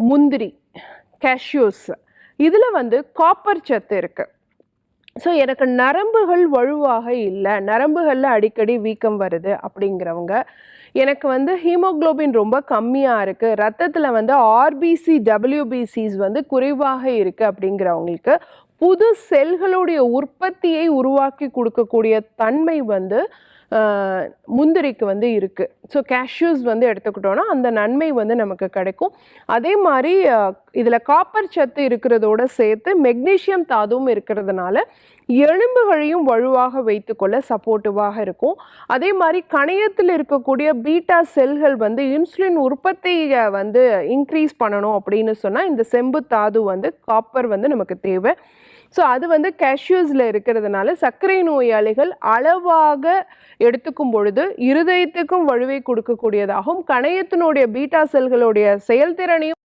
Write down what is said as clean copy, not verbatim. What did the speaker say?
முந்திரி, கேஷ்யூஸ் இதில் வந்து காப்பர் சத்து இருக்குது. ஸோ எனக்கு நரம்புகள் வலுவாக இல்லை, நரம்புகளில் அடிக்கடி வீக்கம் வருது அப்படிங்கிறவங்க, எனக்கு வந்து ஹீமோக்ளோபின் ரொம்ப கம்மியாக இருக்குது, ரத்தத்தில் வந்து ஆர்பிசி டபிள்யூபிசிஸ் வந்து குறைவாக இருக்குது அப்படிங்கிறவங்களுக்கு புது செல்களுடைய உற்பத்தியை உருவாக்கி கொடுக்கக்கூடிய தன்மை வந்து முந்திரிக்கு வந்து இருக்குது. ஸோ கேஷ்யூஸ் வந்து எடுத்துக்கிட்டோன்னா அந்த நன்மை வந்து நமக்கு கிடைக்கும். அதே மாதிரி இதில் காப்பர் சத்து இருக்கிறதோட சேர்த்து மெக்னீஷியம் தாதுவும் இருக்கிறதுனால எலும்புகளையும் வலுவாக வைத்துக்கொள்ள சப்போர்ட்டிவாக இருக்கும். அதே மாதிரி கணையத்தில் இருக்கக்கூடிய பீட்டா செல்கள் வந்து இன்சுலின் உற்பத்தியை வந்து இன்க்ரீஸ் பண்ணணும் அப்படின்னு சொன்னால் இந்த செம்பு தாது வந்து காப்பர் வந்து நமக்கு தேவை. ஸோ அது வந்து கேஷ்யூஸில் இருக்கிறதுனால சர்க்கரை நோயாளிகள் அளவாக எடுத்துக்கும் பொழுது இருதயத்துக்கும் வலுவை கொடுக்கக்கூடியதாகவும் கணையத்தினுடைய பீட்டா செல்களுடைய செயல்திறனையும்